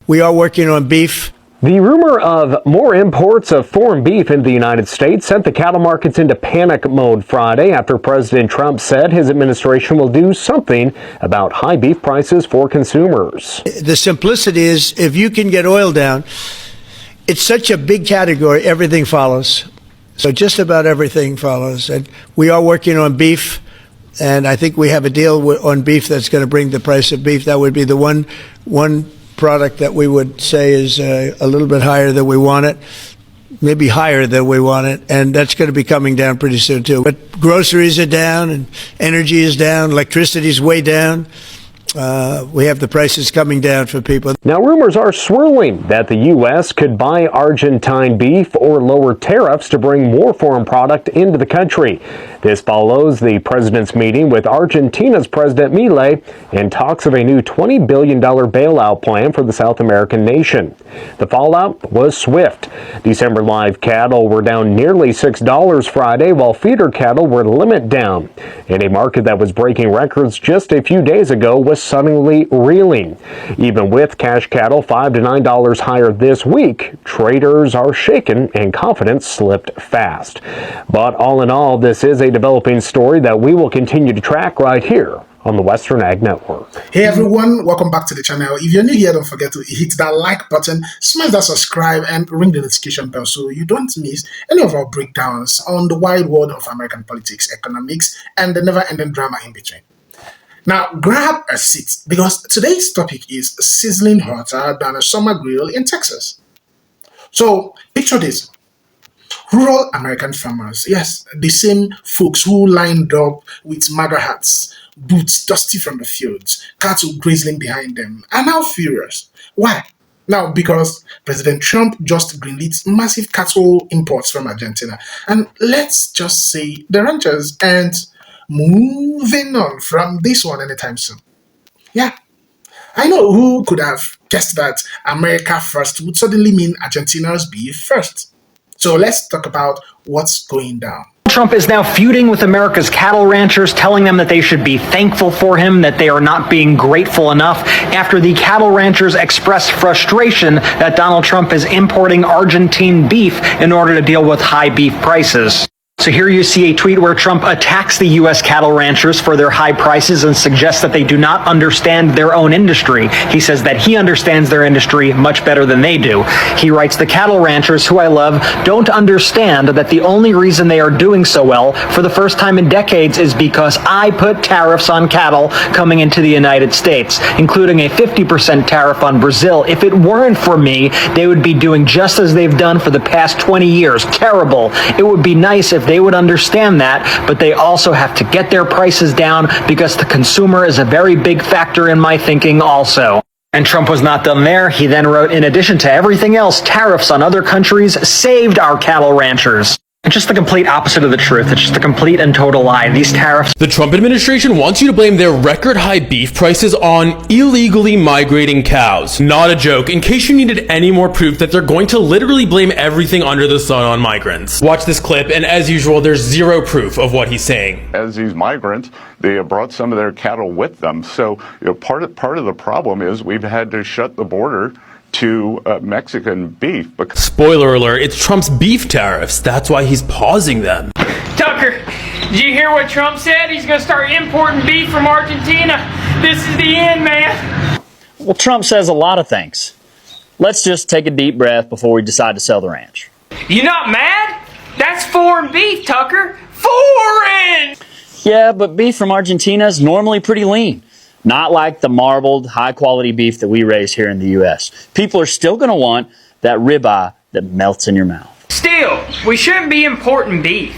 we are working on beef. The rumor of more imports of foreign beef into the United States sent the cattle markets into panic mode Friday after President Trump said his administration will do something about high beef prices for consumers. The simplicity is, if you can get oil down, it's such a big category, everything follows. So just about everything follows. And we are working on beef, and I think we have a deal on beef that's going to bring the price of beef. That would be the one product that we would say is a little bit higher than we want it, maybe higher than we want it, and that's going to be coming down pretty soon too. But groceries are down, and energy is down, electricity is way down. We have the prices coming down for people. Now, rumors are swirling that the U.S. could buy Argentine beef or lower tariffs to bring more foreign product into the country. This follows the president's meeting with Argentina's President Milei and talks of a new $20 billion bailout plan for the South American nation. The fallout was swift. December live cattle were down nearly $6 Friday, while feeder cattle were limit down. And a market that was breaking records just a few days ago was suddenly reeling. Even with cash cattle $5 to $9 higher this week, traders are shaken and confidence slipped fast. But all in all, this is a developing story that we will continue to track right here on the Western Ag Network. Hey everyone, welcome back to the channel. If you're new here, don't forget to hit that like button, smash that subscribe, and ring the notification bell so you don't miss any of our breakdowns on the wide world of American politics, economics, and the never-ending drama in between. Now, grab a seat, because today's topic is sizzling hotter than a summer grill in Texas. So, picture this. Rural American farmers, yes, the same folks who lined up with MAGA hats, boots dusty from the fields, cattle grazing behind them, are now furious. Why? Now, because President Trump just greenlit massive cattle imports from Argentina. And let's just say the ranchers aren't moving on from this one anytime soon. Yeah, I know who could have guessed that America first would suddenly mean Argentina's beef first. So let's talk about what's going down. Trump is now feuding with America's cattle ranchers, telling them that they should be thankful for him, that they are not being grateful enough, after the cattle ranchers expressed frustration that Donald Trump is importing Argentine beef in order to deal with high beef prices. So here you see a tweet where Trump attacks the U.S. cattle ranchers for their high prices and suggests that they do not understand their own industry. He says that he understands their industry much better than they do. He writes, "The cattle ranchers, who I love, don't understand that the only reason they are doing so well for the first time in decades is because I put tariffs on cattle coming into the United States, including a 50% tariff on Brazil. If it weren't for me, they would be doing just as they've done for the past 20 years. Terrible. It would be nice if they would understand that, but they also have to get their prices down because the consumer is a very big factor in my thinking also." And Trump was not done there. He then wrote, "In addition to everything else, tariffs on other countries saved our cattle ranchers." It's just the complete opposite of the truth. It's just a complete and total lie. These tariffs... The Trump administration wants you to blame their record high beef prices on illegally migrating cows. Not a joke, in case you needed any more proof that they're going to literally blame everything under the sun on migrants. Watch this clip, and as usual, there's zero proof of what he's saying. As these migrants, they brought some of their cattle with them. So, part of the problem is we've had to shut the border to Mexican beef. Spoiler alert, it's Trump's beef tariffs. That's why he's pausing them. Tucker, did you hear what Trump said? He's going to start importing beef from Argentina. This is the end, man. Well, Trump says a lot of things. Let's just take a deep breath before we decide to sell the ranch. You not mad? That's foreign beef, Tucker. Foreign! Yeah, but beef from Argentina is normally pretty lean. Not like the marbled, high-quality beef that we raise here in the U.S. People are still going to want that ribeye that melts in your mouth. Still, we shouldn't be importing beef.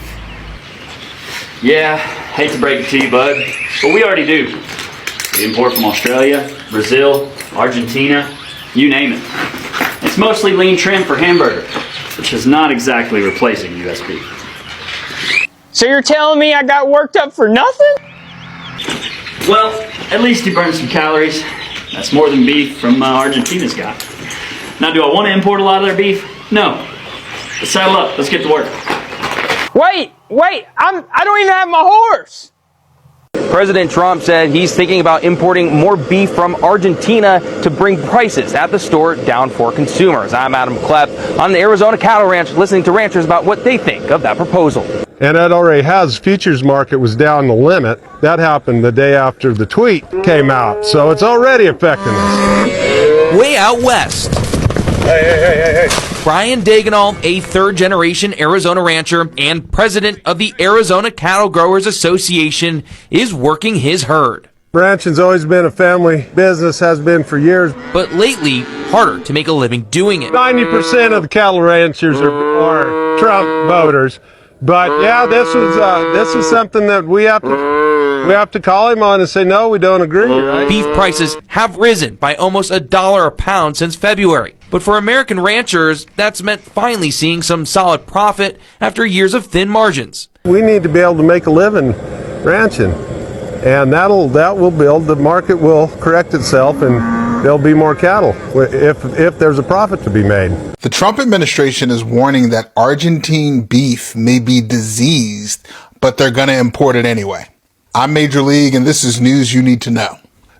Yeah, hate to break it to you, bud, but we already do. We import from Australia, Brazil, Argentina, you name it. It's mostly lean trim for hamburger, which is not exactly replacing U.S. beef. So you're telling me I got worked up for nothing? Well, at least you burned some calories. That's more than beef from Argentina's got. Now, do I want to import a lot of their beef? No. Let's saddle up. Let's get to work. Wait, I don't even have my horse. President Trump said he's thinking about importing more beef from Argentina to bring prices at the store down for consumers. I'm Adam Klepp on the Arizona Cattle Ranch, listening to ranchers about what they think of that proposal. And that already has futures market was down the limit. That happened the day after the tweet came out. So it's already affecting us. Way out west. Hey. Brian Dagenall, a third-generation Arizona rancher and president of the Arizona Cattle Growers Association, is working his herd. Ranching's always been a family business, has been for years. But lately, harder to make a living doing it. 90% of the cattle ranchers are Trump voters. But yeah, this was something that we have to call him on and say, no, we don't agree, right? Beef prices have risen by almost $1 a pound since February. But for American ranchers, that's meant finally seeing some solid profit after years of thin margins. We need to be able to make a living ranching, and that will build, the market will correct itself, and there'll be more cattle if there's a profit to be made. The Trump administration is warning that Argentine beef may be diseased, but they're going to import it anyway. I'm Major League, and this is news you need to know.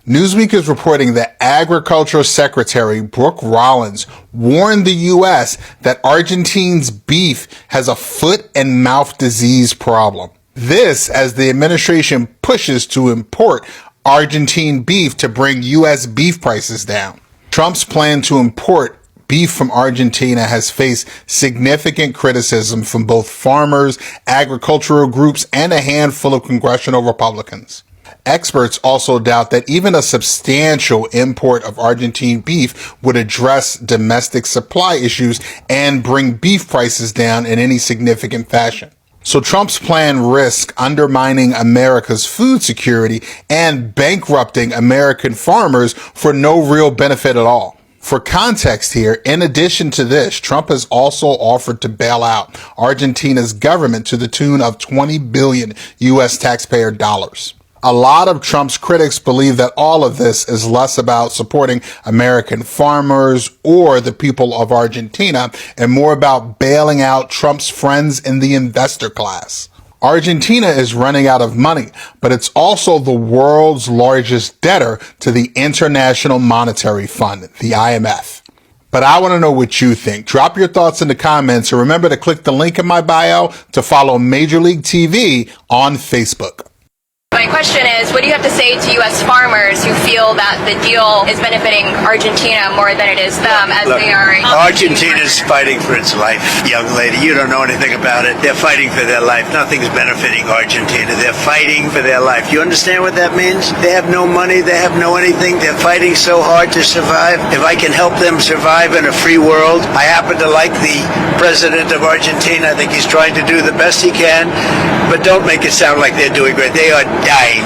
Newsweek is reporting that Agriculture Secretary Brooke Rollins warned the U.S. that Argentina's beef has a foot and mouth disease problem. This as the administration pushes to import Argentine beef to bring U.S. beef prices down. Trump's plan to import beef from Argentina has faced significant criticism from both farmers, agricultural groups, and a handful of congressional Republicans. Experts also doubt that even a substantial import of Argentine beef would address domestic supply issues and bring beef prices down in any significant fashion. So Trump's plan risks undermining America's food security and bankrupting American farmers for no real benefit at all. For context here, in addition to this, Trump has also offered to bail out Argentina's government to the tune of 20 billion U.S. taxpayer dollars. A lot of Trump's critics believe that all of this is less about supporting American farmers or the people of Argentina and more about bailing out Trump's friends in the investor class. Argentina is running out of money, but it's also the world's largest debtor to the International Monetary Fund, the IMF. But I want to know what you think. Drop your thoughts in the comments and remember to click the link in my bio to follow Major League TV on Facebook. My question is, what do you have to say to U.S. farmers who feel that the deal is benefiting Argentina more than it is them, as they are? Argentina's fighting for its life, young lady. You don't know anything about it. They're fighting for their life. Nothing's benefiting Argentina. They're fighting for their life. You understand what that means? They have no money. They have no anything. They're fighting so hard to survive. If I can help them survive in a free world, I happen to like the president of Argentina. I think he's trying to do the best he can, but don't make it sound like they're doing great. They are dying.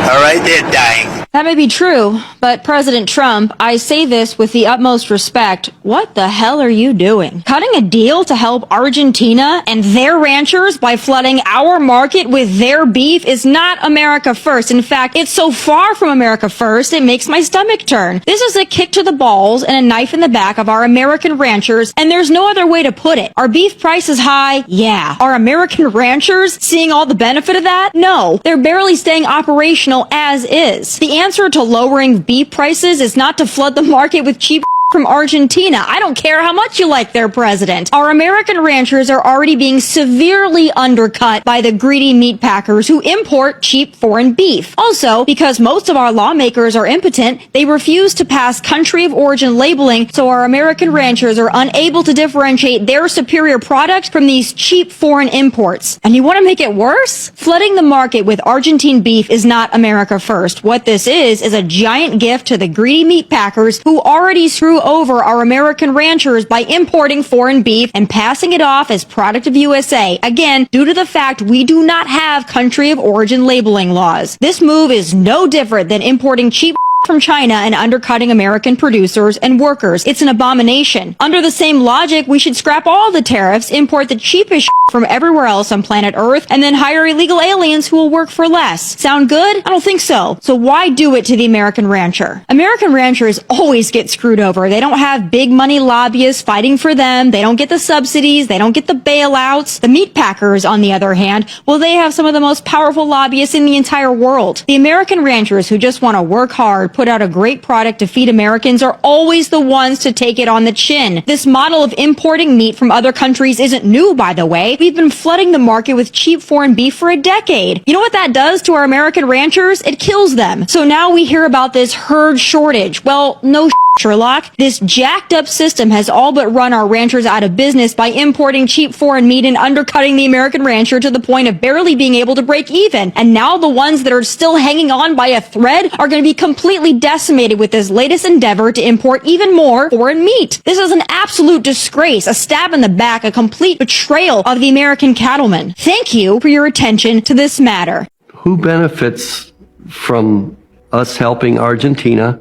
All right? They're dying. That may be true, but President Trump, I say this with the utmost respect, what the hell are you doing? Cutting a deal to help Argentina and their ranchers by flooding our market with their beef is not America first. In fact, it's so far from America first, it makes my stomach turn. This is a kick to the balls and a knife in the back of our American ranchers, and there's no other way to put it. Are beef prices high? Yeah. Are American ranchers seeing all the benefit of that? No. They're barely staying operational as is. The answer to lowering beef prices is not to flood the market with cheap from Argentina. I don't care how much you like their president. Our American ranchers are already being severely undercut by the greedy meat packers who import cheap foreign beef. Also, because most of our lawmakers are impotent, they refuse to pass country of origin labeling, so our American ranchers are unable to differentiate their superior product from these cheap foreign imports. And you want to make it worse? Flooding the market with Argentine beef is not America first. What this is a giant gift to the greedy meat packers who already screw over our American ranchers by importing foreign beef and passing it off as product of USA. Again, due to the fact we do not have country of origin labeling laws. This move is no different than importing cheap from China and undercutting American producers and workers. It's an abomination. Under the same logic, we should scrap all the tariffs, import the cheapest from everywhere else on planet Earth, and then hire illegal aliens who will work for less. Sound good? I don't think so. So why do it to the American rancher? American ranchers always get screwed over. They don't have big money lobbyists fighting for them. They don't get the subsidies. They don't get the bailouts. The meat packers, on the other hand, well, they have some of the most powerful lobbyists in the entire world. The American ranchers who just want to work hard, put out a great product to feed Americans, are always the ones to take it on the chin. This model of importing meat from other countries isn't new, by the way. We've been flooding the market with cheap foreign beef for a decade. You know what that does to our American ranchers? It kills them. So now we hear about this herd shortage. Well, no Sherlock. This jacked up system has all but run our ranchers out of business by importing cheap foreign meat and undercutting the American rancher to the point of barely being able to break even. And now the ones that are still hanging on by a thread are going to be completely decimated with this latest endeavor to import even more foreign meat. This is an absolute disgrace, a stab in the back, a complete betrayal of the American cattleman. Thank you for your attention to this matter. Who benefits from us helping Argentina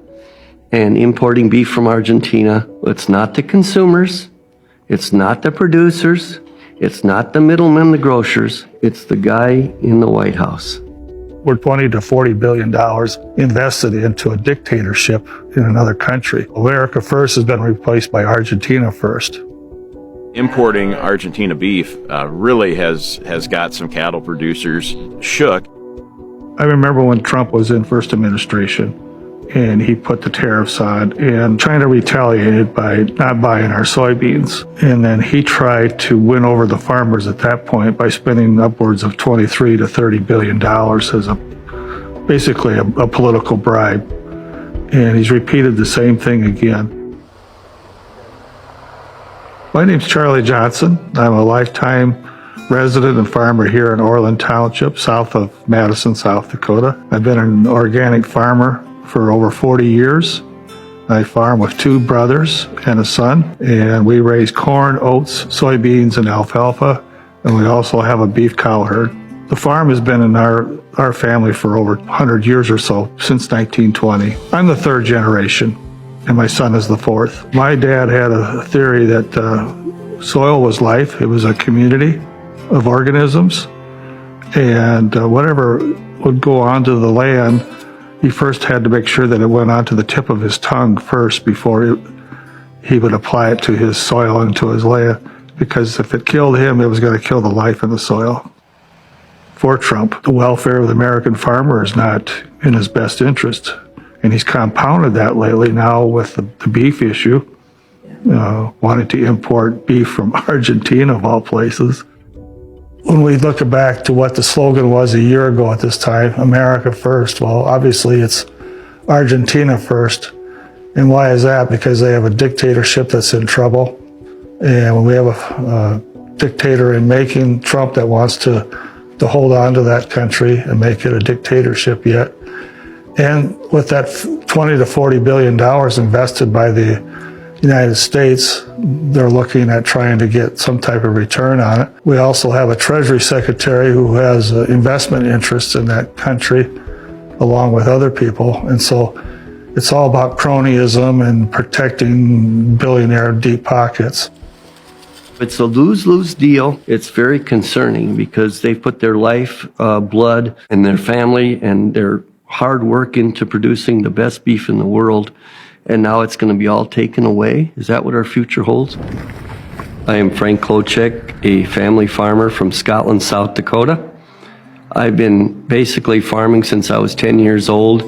and importing beef from Argentina? It's not the consumers, it's not the producers, it's not the middlemen, the grocers, it's the guy in the White House. We're $20 to $40 billion invested into a dictatorship in another country. America First has been replaced by Argentina First. Importing Argentina beef really has got some cattle producers shook. I remember when Trump was in first administration, and he put the tariffs on and trying to retaliate it by not buying our soybeans. And then he tried to win over the farmers at that point by spending upwards of $23 to $30 billion as basically a political bribe. And he's repeated the same thing again. My name's Charlie Johnson. I'm a lifetime resident and farmer here in Orland Township, south of Madison, South Dakota. I've been an organic farmer for over 40 years. I farm with 2 brothers and a son, and we raise corn, oats, soybeans, and alfalfa, and we also have a beef cow herd. The farm has been in our family for over 100 years or so, since 1920. I'm the 3rd generation, and my son is the 4th. My dad had a theory that soil was life. It was a community of organisms, and whatever would go onto the land, he first had to make sure that it went onto the tip of his tongue first before he would apply it to his soil and to his land, because if it killed him, it was going to kill the life in the soil. For Trump, the welfare of the American farmer is not in his best interest, and he's compounded that lately now with the beef issue, wanting to import beef from Argentina, of all places. When we look back to what the slogan was a year ago at this time, America First, well, obviously it's Argentina first. And why is that? Because they have a dictatorship that's in trouble. And when we have a dictator in making, Trump, that wants to hold on to that country and make it a dictatorship yet. And with that $20 to $40 billion invested by the United States, they're looking at trying to get some type of return on it. We also have a Treasury Secretary who has investment interests in that country, along with other people. And so it's all about cronyism and protecting billionaire deep pockets. It's a lose-lose deal. It's very concerning because they put their life, blood, and their family and their hard work into producing the best beef in the world. And now it's going to be all taken away? Is that what our future holds? I am Frank Klocek, a family farmer from Scotland, South Dakota. I've been basically farming since I was 10 years old.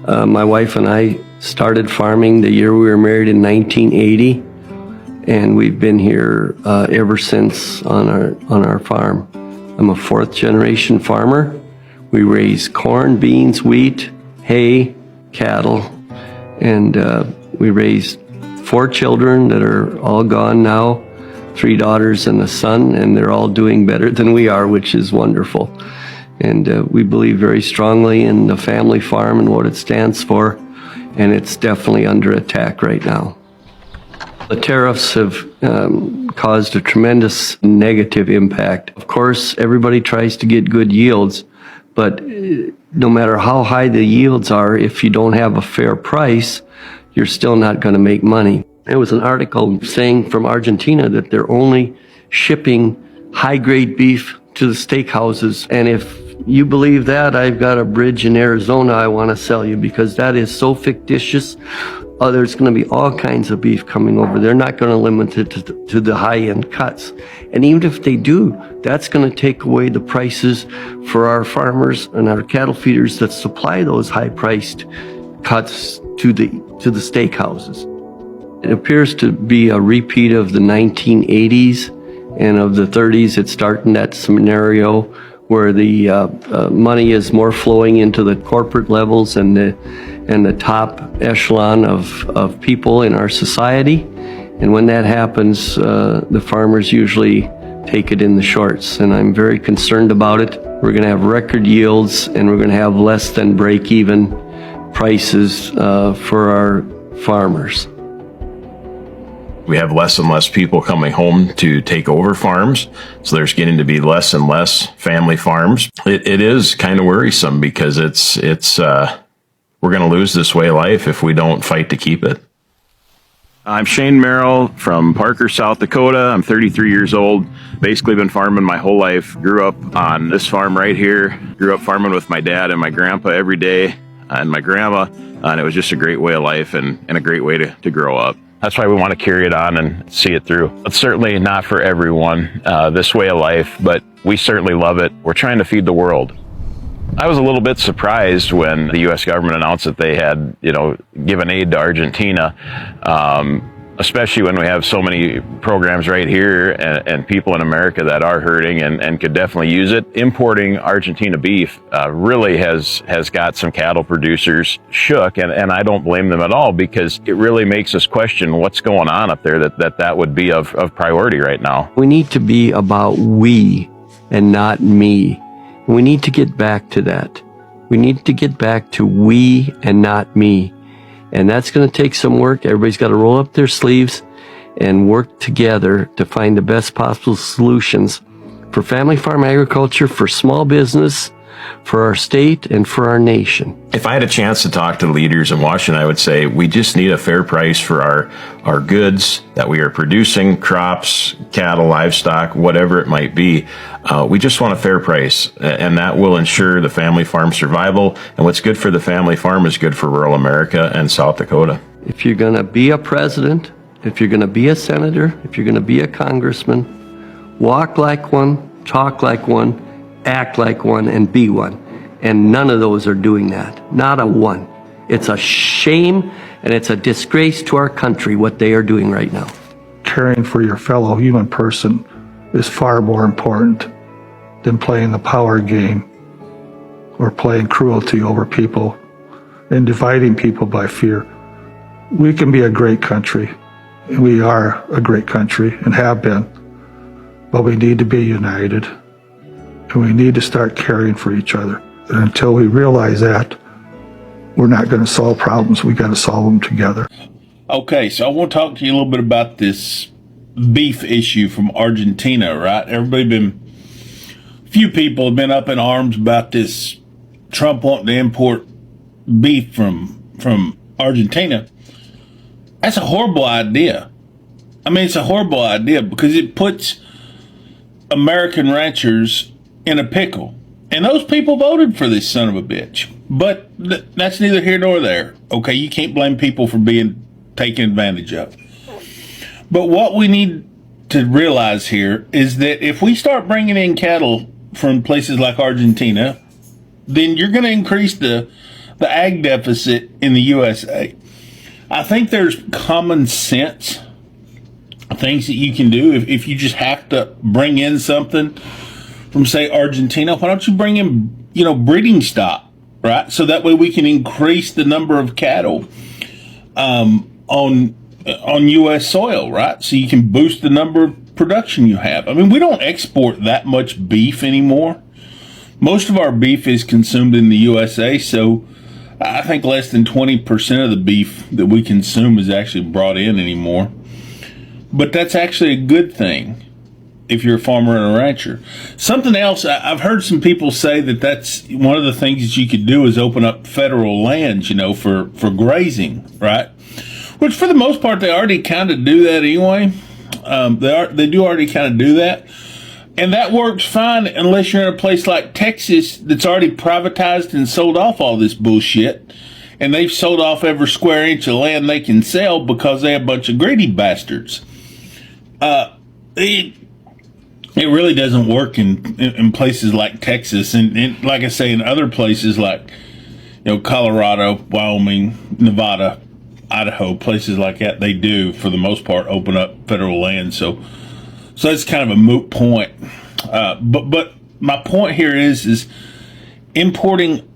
My wife and I started farming the year we were married in 1980, and we've been here ever since on our farm. I'm a 4th generation farmer. We raise corn, beans, wheat, hay, cattle, and we raised 4 children that are all gone now, 3 daughters and a son, and they're all doing better than we are, which is wonderful. And we believe very strongly in the family farm and what it stands for, and it's definitely under attack right now. The tariffs have caused a tremendous negative impact. Of course, everybody tries to get good yields, but no matter how high the yields are, if you don't have a fair price, you're still not going to make money. There was an article saying from Argentina that they're only shipping high-grade beef to the steakhouses. And if you believe that, I've got a bridge in Arizona I want to sell you, because that is so fictitious. There's going to be all kinds of beef coming over. They're not going to limit it to the high-end cuts. And even if they do, that's going to take away the prices for our farmers and our cattle feeders that supply those high-priced cuts to the steakhouses. It appears to be a repeat of the 1980s and of the 30s. It's starting that scenario where the money is more flowing into the corporate levels and the top echelon of people in our society. And when that happens, the farmers usually take it in the shorts. And I'm very concerned about it. We're going to have record yields, and we're going to have less than break-even prices for our farmers. We have less and less people coming home to take over farms, so there's getting to be less and less family farms. It is kind of worrisome, because we're going to lose this way of life if we don't fight to keep it. I'm Shane Merrill from Parker, South Dakota. I'm 33 years old. Basically been farming my whole life. Grew up on this farm right here. Grew up farming with my dad and my grandpa every day, and my grandma, and it was just a great way of life and a great way to grow up. That's why we want to carry it on and see it through. It's certainly not for everyone, this way of life, but we certainly love it. We're trying to feed the world. I was a little bit surprised when the U.S. government announced that they had, given aid to Argentina, especially when we have so many programs right here and people in America that are hurting and could definitely use it. Importing Argentina beef really has got some cattle producers shook, and I don't blame them at all, because it really makes us question what's going on up there that would be of priority right now. We need to be about we and not me. We need to get back to that. We need to get back to we and not me. And that's going to take some work. Everybody's got to roll up their sleeves and work together to find the best possible solutions for family farm agriculture, for small business, for our state, and for our nation. If I had a chance to talk to leaders in Washington, I would say we just need a fair price for our goods that we are producing, crops, cattle, livestock, whatever it might be. We just want a fair price, and that will ensure the family farm survival. And what's good for the family farm is good for rural America and South Dakota. If you're going to be a president, if you're going to be a senator, if you're going to be a congressman, walk like one, talk like one, act like one, and be one. And none of those are doing that. Not a one. It's a shame, and it's a disgrace to our country what they are doing right now. Caring for your fellow human person is far more important than playing the power game or playing cruelty over people and dividing people by fear. We can be a great country, and we are a great country and have been, but we need to be united. And we need to start caring for each other. And until we realize that, we're not going to solve problems. We got to solve them together. Okay, so I want to talk to you a little bit about this beef issue from Argentina, right? Few people have been up in arms about this Trump wanting to import beef from Argentina. That's a horrible idea. I mean, it's a horrible idea because it puts American ranchers in a pickle. And those people voted for this son of a bitch. But that's neither here nor there. Okay, you can't blame people for being taken advantage of. But what we need to realize here is that if we start bringing in cattle from places like Argentina, then you're going to increase the ag deficit in the USA. I think there's common sense things that you can do if you just have to bring in something from, say, Argentina. Why don't you bring in, breeding stock, right? So that way we can increase the number of cattle on U.S. soil, right? So you can boost the number of production you have. I mean, we don't export that much beef anymore. Most of our beef is consumed in the USA, so I think less than 20% of the beef that we consume is actually brought in anymore. But that's actually a good thing. if you're a farmer and a rancher. Something else, I've heard some people say that that's one of the things that you could do is open up federal lands, for grazing, right? Which for the most part, they already kind of do that anyway. They do already kind of do that. And that works fine unless you're in a place like Texas that's already privatized and sold off all this bullshit. And they've sold off every square inch of land they can sell because they're a bunch of greedy bastards. It really doesn't work in places like Texas. And like I say, in other places like, Colorado, Wyoming, Nevada, Idaho, places like that, they do, for the most part, open up federal land. So that's kind of a moot point. But my point here is importing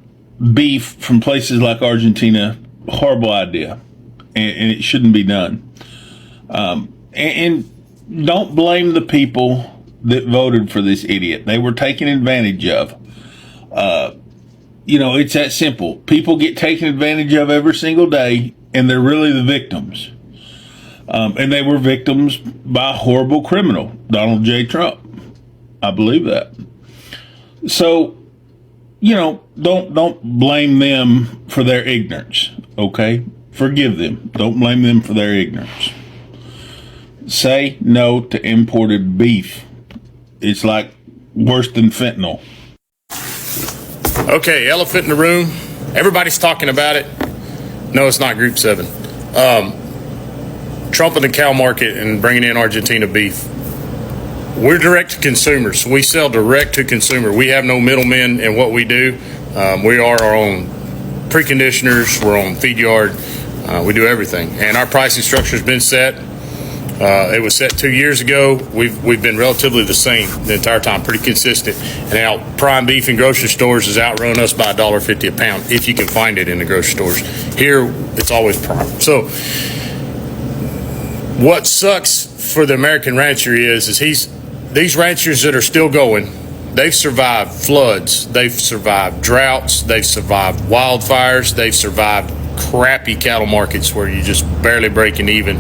beef from places like Argentina, horrible idea, and it shouldn't be done. And don't blame the people that voted for this idiot. They were taken advantage of. It's that simple. People get taken advantage of every single day, and they're really the victims. And they were victims by a horrible criminal, Donald J. Trump. I believe that. So, don't blame them for their ignorance, okay? Forgive them. Don't blame them for their ignorance. Say no to imported beef. It's like worse than fentanyl. Okay, elephant in the room. Everybody's talking about it. No, it's not Group 7. Trump and the cow market and bringing in Argentina beef. We're direct to consumers. We sell direct to consumer. We have no middlemen in what we do. We are our own preconditioners. We're on feed yard. We do everything. And our pricing structure has been set. It was set 2 years ago. We've been relatively the same the entire time, pretty consistent. And now prime beef in grocery stores has outrun us by $1.50 a pound, if you can find it in the grocery stores. Here, it's always prime. So what sucks for the American rancher is these ranchers that are still going, they've survived floods, they've survived droughts, they've survived wildfires, they've survived crappy cattle markets where you're just barely breaking even,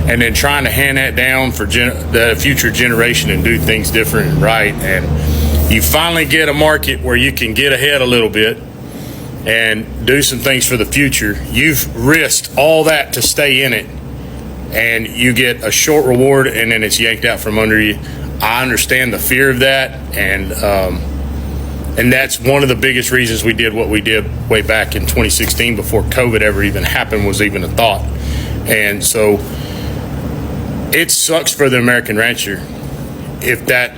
and then trying to hand that down for the future generation and do things different and right. And you finally get a market where you can get ahead a little bit and do some things for the future. You've risked all that to stay in it, and you get a short reward, and then it's yanked out from under you. I understand the fear of that, and that's one of the biggest reasons we did what we did way back in 2016 before COVID ever even happened, was even a thought. And so it sucks for the American rancher if that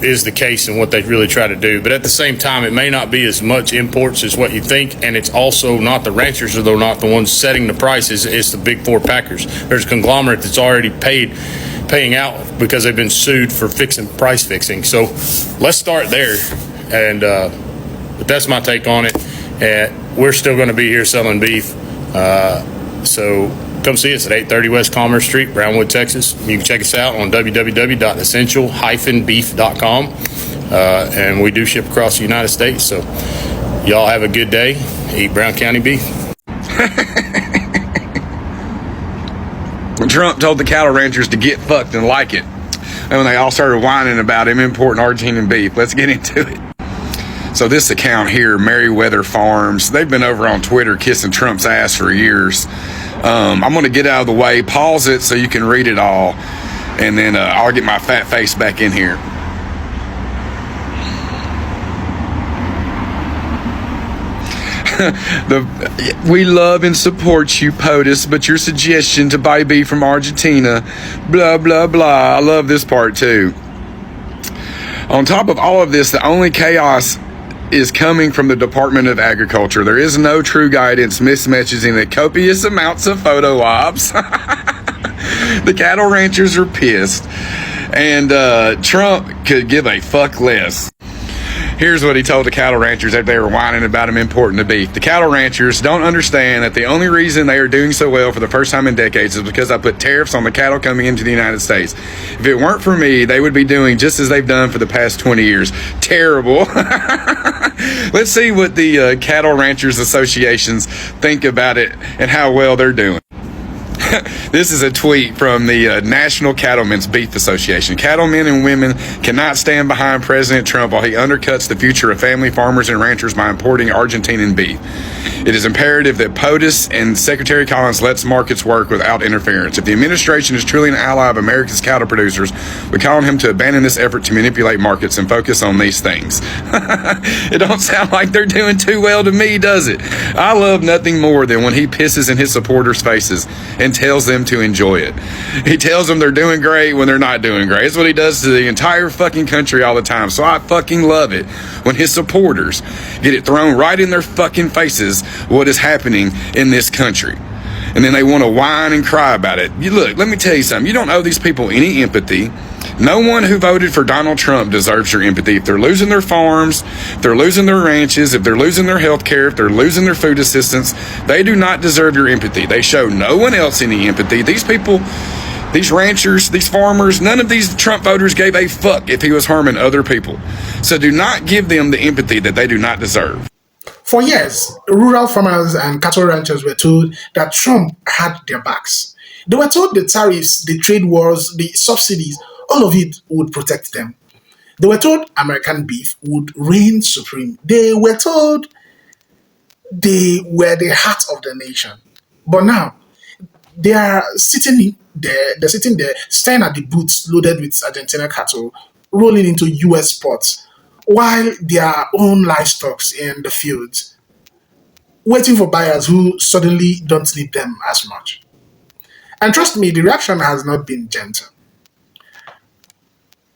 is the case and what they really try to do. But at the same time, it may not be as much imports as what you think, and it's also not the ranchers, or they're not the ones setting the prices. It's the big four packers. There's a conglomerate that's already paying out because they've been sued for price fixing. So let's start there. And but that's my take on it. We're still going to be here selling beef. So come see us at 830 West Commerce Street, Brownwood, Texas. You can check us out on www.essential-beef.com. And we do ship across the United States. So y'all have a good day. Eat Brown County beef. When Trump told the cattle ranchers to get fucked and like it, and when they all started whining about him importing Argentinian beef. Let's get into it. So this account here, Merriweather Farms, they've been over on Twitter kissing Trump's ass for years. I'm going to get out of the way, pause it so you can read it all, and then I'll get my fat face back in here. We love and support you, POTUS, but your suggestion to buy beef from Argentina, blah, blah, blah. I love this part too. On top of all of this, the only chaos is coming from the Department of Agriculture. There is no true guidance, mismatching the copious amounts of photo ops. The cattle ranchers are pissed, and Trump could give a fuck less. Here's what he told the cattle ranchers after they were whining about him importing the beef. The cattle ranchers don't understand that the only reason they are doing so well for the first time in decades is because I put tariffs on the cattle coming into the United States. If it weren't for me, they would be doing just as they've done for the past 20 years. Terrible. Let's see what the Cattle Ranchers Associations think about it and how well they're doing. This is a tweet from the National Cattlemen's Beef Association. Cattlemen and women cannot stand behind President Trump while he undercuts the future of family farmers and ranchers by importing Argentinian beef. It is imperative that POTUS and Secretary Collins lets markets work without interference. If the administration is truly an ally of America's cattle producers, we call on him to abandon this effort to manipulate markets and focus on these things. It don't sound like they're doing too well to me, does it? I love nothing more than when he pisses in his supporters' faces and tells them to enjoy it. He tells them they're doing great when they're not doing great. It's what he does to the entire fucking country all the time. So I fucking love it when his supporters get it thrown right in their fucking faces what is happening in this country. And then they want to whine and cry about it. Look, let me tell you something. You don't owe these people any empathy. No one who voted for Donald Trump deserves your empathy. If they're losing their farms, if they're losing their ranches, if they're losing their health care, if they're losing their food assistance, they do not deserve your empathy. They show no one else any empathy. These people, these ranchers, these farmers, none of these Trump voters gave a fuck if he was harming other people. So do not give them the empathy that they do not deserve. For years, rural farmers and cattle ranchers were told that Trump had their backs. They were told the tariffs, the trade wars, the subsidies, all of it would protect them. They were told American beef would reign supreme. They were told they were the heart of the nation. But now, they are sitting there, staring at the boots loaded with Argentina cattle, rolling into US ports, while their own livestock's in the fields, waiting for buyers who suddenly don't need them as much. And trust me, the reaction has not been gentle.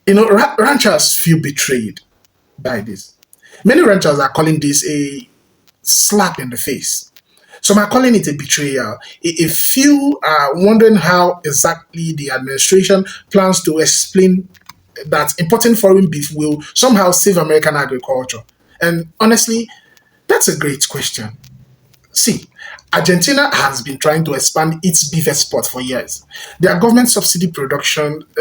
You know, ranchers feel betrayed by this. Many ranchers are calling this a slap in the face. Some are calling it a betrayal. A few are wondering how exactly the administration plans to explain that importing foreign beef will somehow save American agriculture. And honestly, that's a great question. See, Argentina has been trying to expand its beef export for years. Their government subsidizes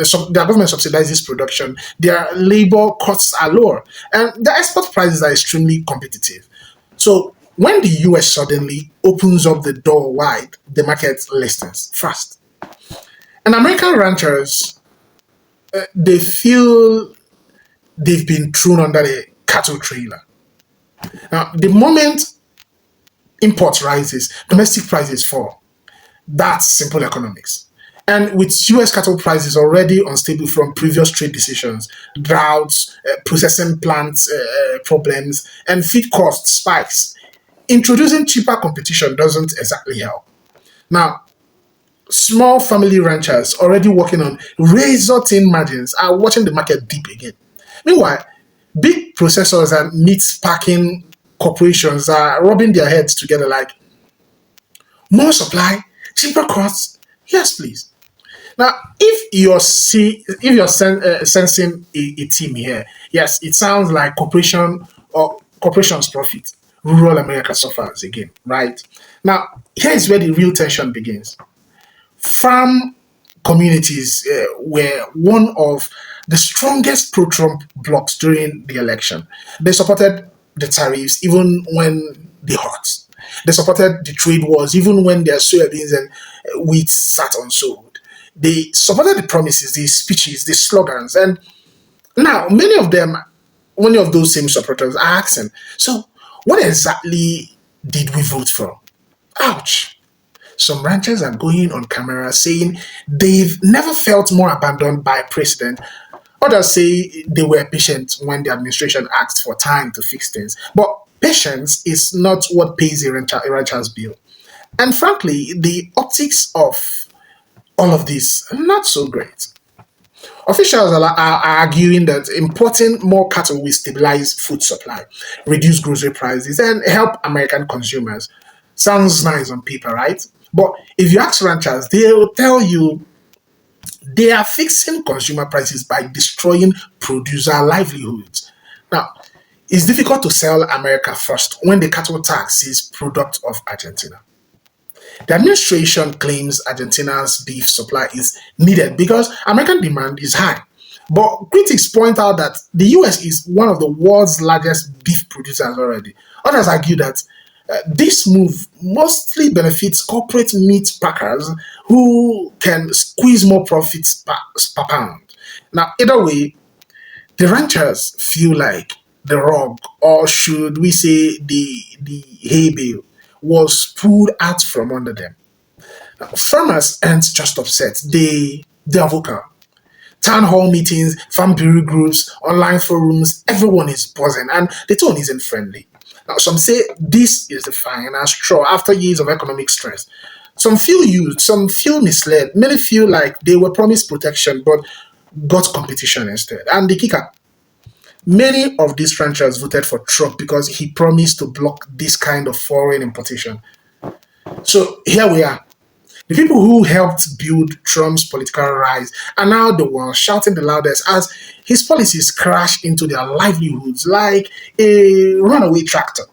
production. Their labor costs are lower, and their export prices are extremely competitive. So when the US suddenly opens up the door wide, the market listens fast. And American ranchers, they feel they've been thrown under a cattle trailer. Now, the moment import rises, domestic prices fall. That's simple economics. And with US cattle prices already unstable from previous trade decisions, droughts, processing plants problems, and feed cost spikes, introducing cheaper competition doesn't exactly help. Now, small family ranchers already working on razor-thin margins are watching the market dip again. Meanwhile, big processors and meat packing corporations are rubbing their heads together like, more supply, cheaper costs, yes please. Now, if you're sensing a theme here, yes, it sounds like corporations profit, rural America suffers again, right? Now, here's where the real tension begins. Farm communities were one of the strongest pro-Trump blocs during the election. They supported the tariffs even when they hurt. They supported the trade wars even when their soybeans and wheat sat unsold. They supported the promises, the speeches, the slogans, and now many of those same supporters are asking, so what exactly did we vote for? Ouch. Some ranchers are going on camera saying they've never felt more abandoned by a president. Others say they were patient when the administration asked for time to fix things. But patience is not what pays a rancher's bill. And frankly, the optics of all of this, not so great. Officials are arguing that importing more cattle will stabilize food supply, reduce grocery prices, and help American consumers. Sounds nice on paper, right? But if you ask ranchers, they'll tell you they are fixing consumer prices by destroying producer livelihoods. Now, it's difficult to sell America first when the cattle tax is product of Argentina. The administration claims Argentina's beef supply is needed because American demand is high. But critics point out that the US is one of the world's largest beef producers already. Others argue that This move mostly benefits corporate meat packers who can squeeze more profits per pound. Now, either way, the ranchers feel like the rug, or should we say the hay bale, was pulled out from under them. Now, farmers aren't just upset; they are vocal. Town hall meetings, farm bureau groups, online forums, everyone is buzzing, and the tone isn't friendly. Now, some say this is the final straw after years of economic stress. Some feel used, some feel misled, many feel like they were promised protection but got competition instead. And the kicker, many of these ranchers voted for Trump because he promised to block this kind of foreign importation. So here we are. The people who helped build Trump's political rise are now the ones shouting the loudest as his policies crash into their livelihoods like a runaway tractor.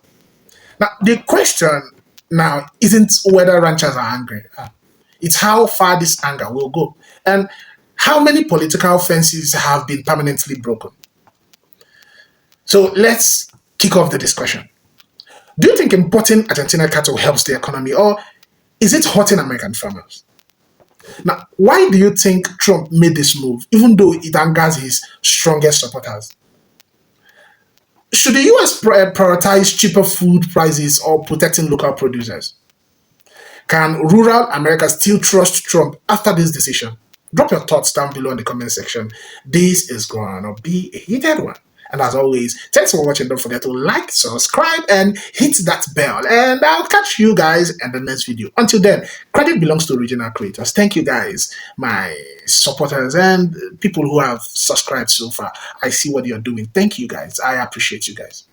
Now, the question now isn't whether ranchers are angry. It's how far this anger will go and how many political fences have been permanently broken. So let's kick off the discussion. Do you think importing Argentina cattle helps the economy, or is it hurting American farmers? Now, why do you think Trump made this move, even though it angers his strongest supporters? Should the US prioritize cheaper food prices or protecting local producers? Can rural America still trust Trump after this decision? Drop your thoughts down below in the comment section. This is going to be a heated one. And as always, thanks for watching. Don't forget to like, subscribe, and hit that bell. And I'll catch you guys in the next video. Until then, credit belongs to original creators. Thank you guys, my supporters and people who have subscribed so far. I see what you're doing. Thank you guys. I appreciate you guys.